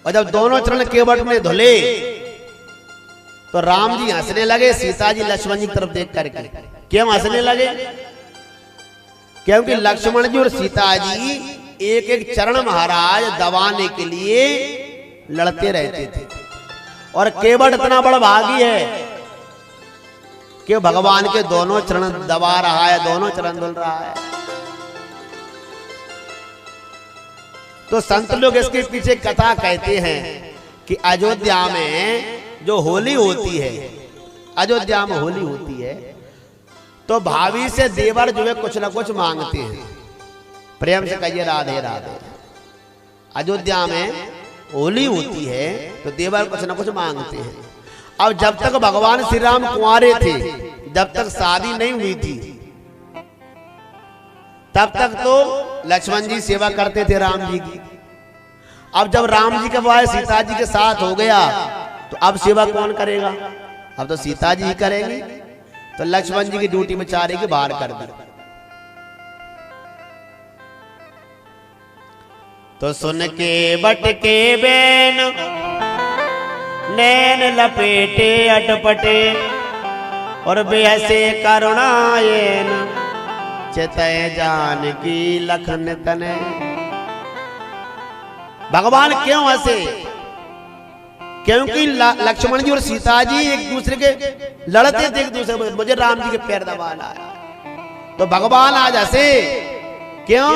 और जब दोनों चरण केवट में धुले तो राम जी हंसने लगे, सीता जी लक्ष्मण जी की तरफ देख करके। क्यों हंसने लगे? क्योंकि लक्ष्मण जी और सीता जी एक एक चरण महाराज दबाने के लिए लड़ते रहते थे। और केवट इतना बड़ा भागी है कि भगवान के दोनों चरण दबा रहा है, दोनों चरण धुल रहा है। तो संत लोग इसके पीछे कथा कहते हैं कि अयोध्या में जो होली होती है, अयोध्या में होली होती है, तो भाभी से देवर जो है कुछ ना कुछ मांगते हैं, प्रेम से कहिए राधे राधे। अयोध्या में होली होती है तो देवर कुछ ना कुछ मांगते हैं। अब जब तक भगवान श्री राम कुंवारे थे, जब तक शादी नहीं हुई थी, तब तक तो लक्ष्मण जी सेवा करते थे राम जी की। अब जब राम जी का विवाह सीता जी के साथ हो गया तो अब सेवा कौन करेगा? अब तो सीता जी ही करेंगी। तो लक्ष्मण जी की ड्यूटी में चारे की बाहर कर दी। तो सुन के बट के बैन नैन लपेटे अटपटे और बेहसे करुणायन चितय जान की लखन तने। भगवान क्यों हंसे? क्योंकि लक्ष्मण जी और सीता जी एक दूसरे के लड़ते थे, एक दूसरे को, मुझे राम जी के पैर दबाना है। तो भगवान आज हंसे क्यों?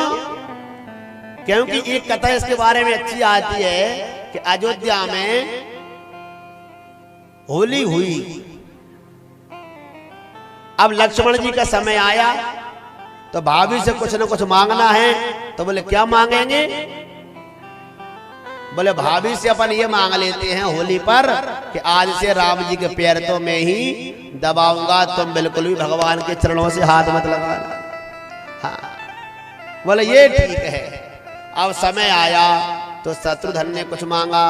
क्योंकि एक कथा इसके बारे में अच्छी आती है कि अयोध्या में होली हुई। अब लक्ष्मण जी का समय आया तो भाभी से कुछ ना कुछ मांगना है। तो बोले क्या मांगेंगे? बोले भाभी से अपन ये मांग लेते हैं होली पर कि आज से राम जी के पैर तो मैं ही दबाऊंगा, तुम बिल्कुल भी भगवान के चरणों से हाथ मत लगाना। हाँ, बोले ये ठीक है। अब समय आया तो शत्रुघ्न ने कुछ मांगा,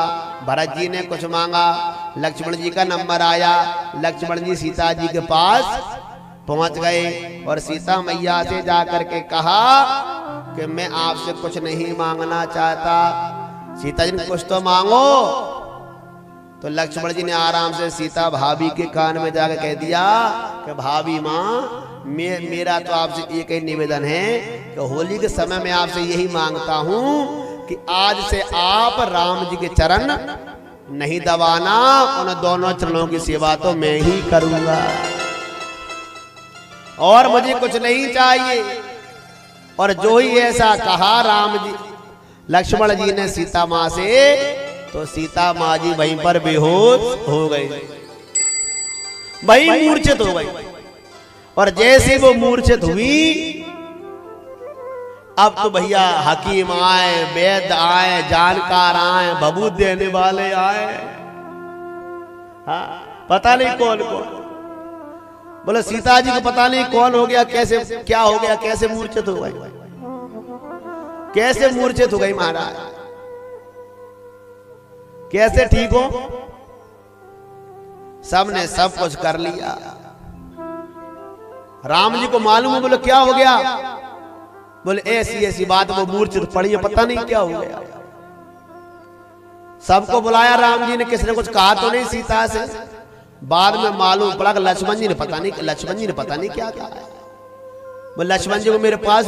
भरत जी ने कुछ मांगा, लक्ष्मण जी का नंबर आया। लक्ष्मण जी सीता जी के पास पहुंच गए और सीता मैया से जाकर के कहा कि मैं आपसे कुछ नहीं मांगना चाहता, सीता जी ने कुछ तो मांगो। तो लक्ष्मण जी ने आराम से सीता भाभी के कान में जाकर कह दिया कि भाभी माँ, मेरा तो आपसे एक ही निवेदन है कि होली के समय में आपसे यही मांगता हूं कि आज से आप राम जी के चरण नहीं दबाना, उन दोनों चरणों की सेवा तो मैं ही करूंगा और मुझे कुछ नहीं चाहिए। और जो ही ऐसा कहा राम जी लक्ष्मण जी ने सीता माँ से, तो सीता माँ जी वहीं पर बेहोश हो गई, वहीं मूर्छित हो गई। और जैसे वो मूर्छित हुई, अब तो भैया हकीम आए, वैद्य आए, जानकार आए, बबूत देने वाले आए, हाँ, पता नहीं कौन कौन। बोले सीता जी को पता नहीं कौन हो गया, कैसे क्या हो गया, कैसे मूर्छित हो गई, कैसे मूर्छित हो गई महाराज, कैसे ठीक हो? सबने सब कुछ कर लिया। राम जी को मालूम है। बोले क्या हो गया? बोले ऐसी ऐसी बात, वो मूर्छित पड़ी है, पता नहीं क्या हो गया। सबको बुलाया राम जी ने, किसने कुछ कहा तो नहीं सीता से। बाद में मालूम पड़ा कि लक्ष्मण जी ने पता नहीं क्या कहा है। वो लक्ष्मण जी को मेरे पास